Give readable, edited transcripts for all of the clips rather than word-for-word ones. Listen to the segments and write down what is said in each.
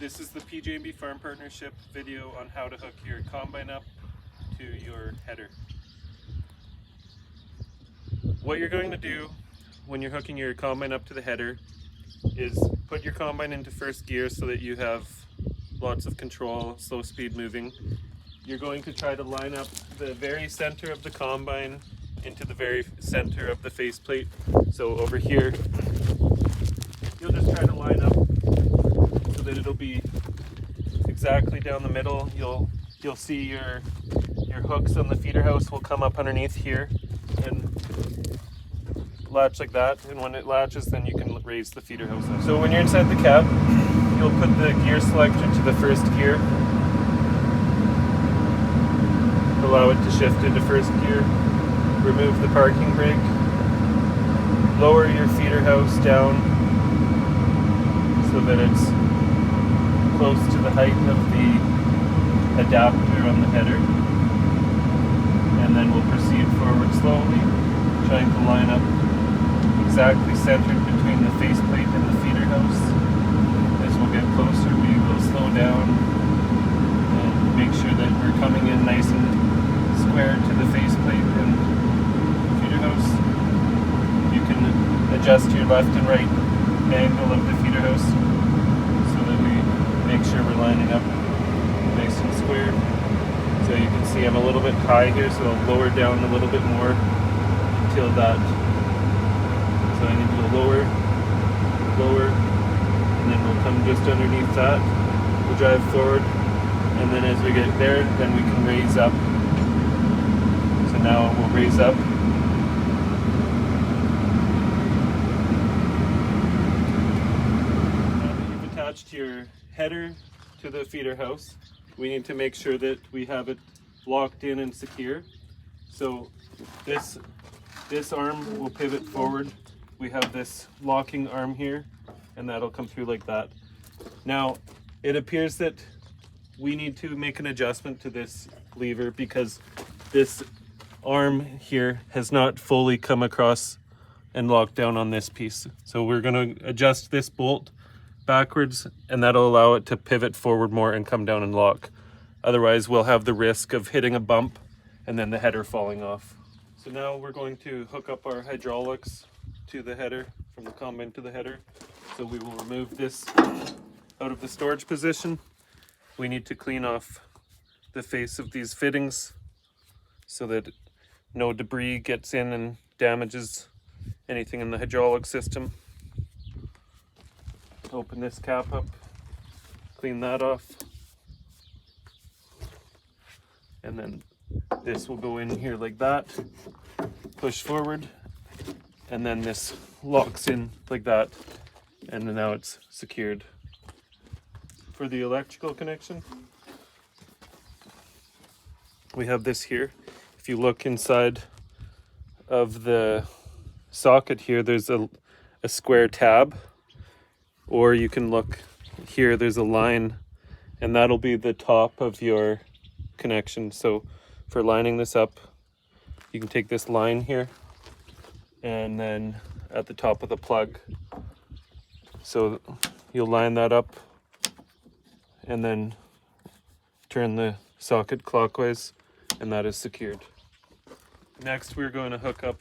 This is the PJ&B Farm Partnership video on how to hook your combine up to your header. What you're going to do when you're hooking your combine up to the header is put your combine into first gear so that you have lots of control, slow speed moving. You're going to try to line up the very center of the combine into the very center of the faceplate. So over here, you'll just try to line up so that it'll be exactly down the middle. You'll see your hooks on the feeder house will come up underneath here and latch like that, and when it latches then you can raise the feeder house up. So when you're inside the cab, you'll put the gear selector to the first gear, allow it to shift into first gear, remove the parking brake, lower your feeder house down so that it's close to the height of the adapter on the header, and then we'll proceed forward slowly, trying to line up exactly centered between the faceplate and the feeder house. As we'll get closer, we will slow down and make sure that we're coming in nice and square to the faceplate and feeder house. You can adjust your left and right angle of the feeder house so that we make sure we're lining up nice and square. So you can see I'm a little bit high here, so I'll lower down a little bit more until that. So I need to go lower, and then we'll come just underneath that. We'll drive forward, and then as we get there, then we can raise up. So now we'll raise up. Now that you've attached your header to the feeder house, we need to make sure that we have it locked in and secure. So this arm will pivot forward. We have this locking arm here, and that'll come through like that. Now, it appears that we need to make an adjustment to this lever because this arm here has not fully come across and locked down on this piece. So we're going to adjust this bolt backwards, and that'll allow it to pivot forward more and come down and lock. Otherwise, we'll have the risk of hitting a bump and then the header falling off. So now we're going to hook up our hydraulics to the header, from the combine to the header. So we will remove this out of the storage position. We need to clean off the face of these fittings so that no debris gets in and damages anything in the hydraulic system. Open this cap up, clean that off, and then this will go in here like that, push forward, and then this locks in like that, and now it's secured. For the electrical connection, we have this here. If you look inside of the socket here, there's a square tab, or you can look here, there's a line, and that'll be the top of your connection. So for lining this up, you can take this line here and then at the top of the plug. So you'll line that up and then turn the socket clockwise, and that is secured. Next, we're going to hook up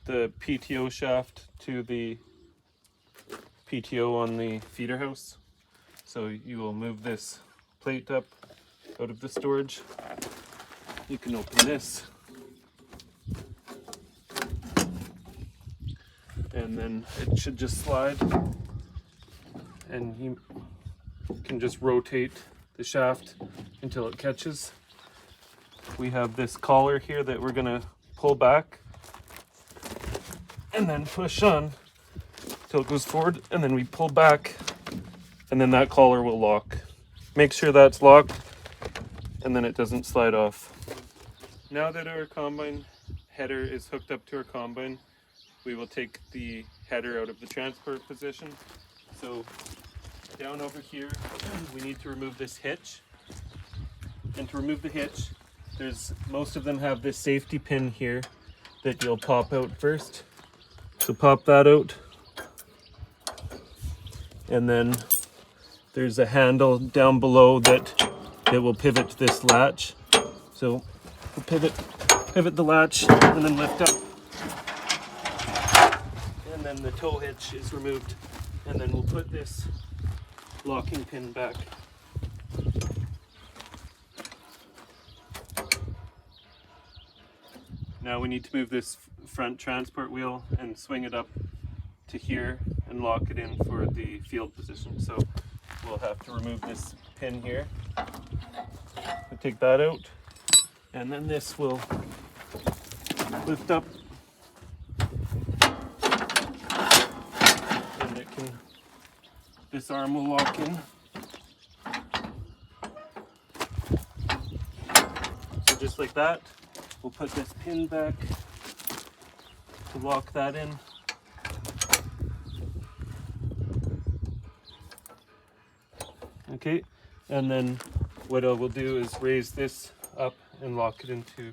the PTO shaft to the PTO on the feeder house. So you will move this plate up out of the storage. You can open this, and then it should just slide, and you can just rotate the shaft until it catches. We have this collar here that we're gonna pull back and then push on till it goes forward, and then we pull back, and then that collar will lock. Make sure that's locked, and then it doesn't slide off. Now that our combine header is hooked up to our combine, we will take the header out of the transport position. So down over here, we need to remove this hitch. And to remove the hitch, most of them have this safety pin here that you'll pop out first. So pop that out, and then there's a handle down below that will pivot this latch. So we'll pivot the latch and then lift up. And then the tow hitch is removed. And then we'll put this locking pin back. Now we need to move this front transport wheel and swing it up to here and lock it in for the field position. So we'll have to remove this pin here. We'll take that out, and then this will lift up, and this arm will lock in. So just like that, we'll put this pin back to lock that in. Okay, and then what I will do is raise this up and lock it into.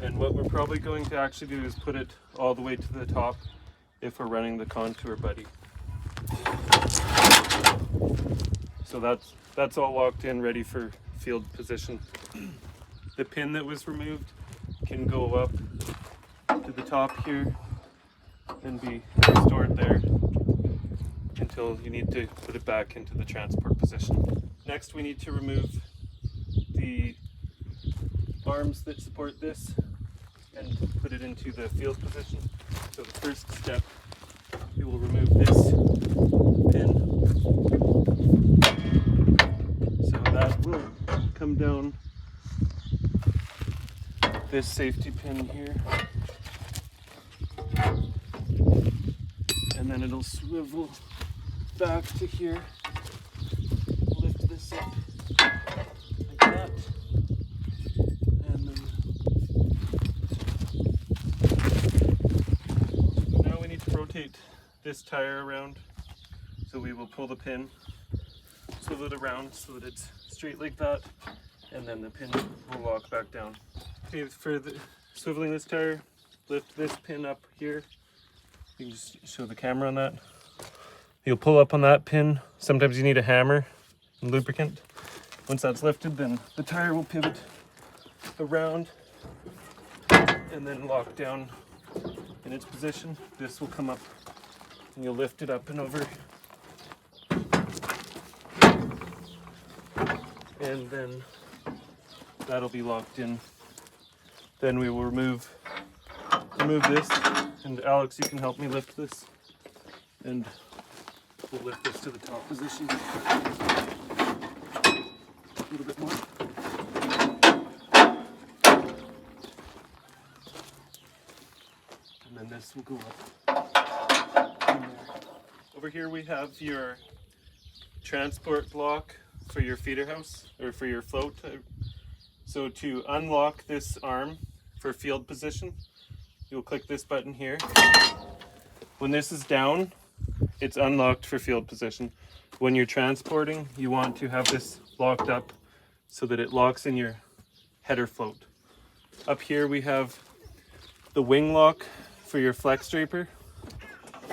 And what we're probably going to actually do is put it all the way to the top if we're running the Contour Buddy. So that's all locked in, ready for field position. The pin that was removed can go up to the top here and be stored there until you need to put it back into the transport position. Next, we need to remove the arms that support this and put it into the field position. So the first step, we will remove this pin. So that will come down this safety pin here. And then it'll swivel back to here. Lift this up like that. And then so now we need to rotate this tire around. So we will pull the pin, swivel it around so that it's straight like that, and then the pin will lock back down. Okay, for the swiveling this tire, lift this pin up here. You can just show the camera on that. You'll pull up on that pin. Sometimes you need a hammer and lubricant. Once that's lifted, then the tire will pivot around and then lock down in its position. This will come up and you'll lift it up and over. And then that'll be locked in. Then we will remove this. And Alex, you can help me lift this. And we'll lift this to the top position. A little bit more. And then this will go up. Over here we have your transport block for your feeder house, or for your float. So to unlock this arm for field position, you'll click this button here. When this is down, it's unlocked for field position. When you're transporting, you want to have this locked up so that it locks in your header float. Up here we have the wing lock for your flex draper.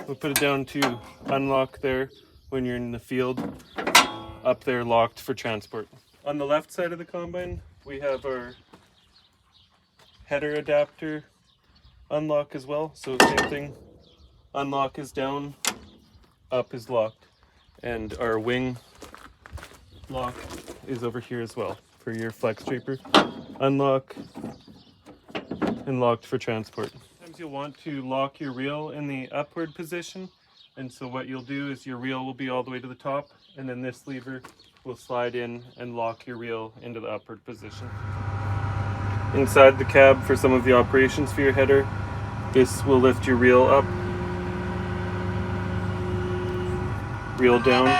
We'll put it down to unlock there when you're in the field. Up there locked for transport. On the left side of the combine, we have our header adapter unlock as well. So same thing, unlock is down, up is locked. And our wing lock is over here as well for your flex draper. Unlock and locked for transport. Sometimes you'll want to lock your reel in the upward position. And so what you'll do is your reel will be all the way to the top, and then this lever will slide in and lock your reel into the upward position. Inside the cab, for some of the operations for your header, this will lift your reel up, reel down.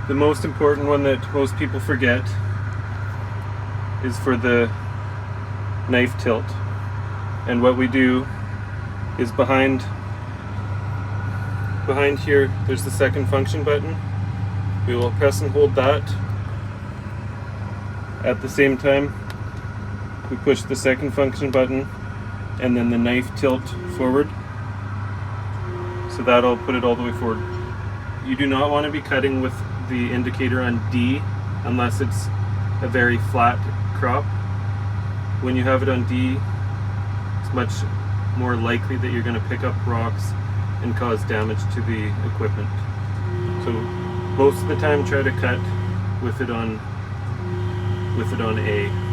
The most important one that most people forget is for the knife tilt. And what we do is behind here, there's the second function button. We will press and hold that. At the same time, we push the second function button and then the knife tilt forward. So that'll put it all the way forward. You do not want to be cutting with the indicator on D unless it's a very flat crop. When you have it on D, it's much more likely that you're going to pick up rocks and cause damage to the equipment. So most of the time try to cut with it on A.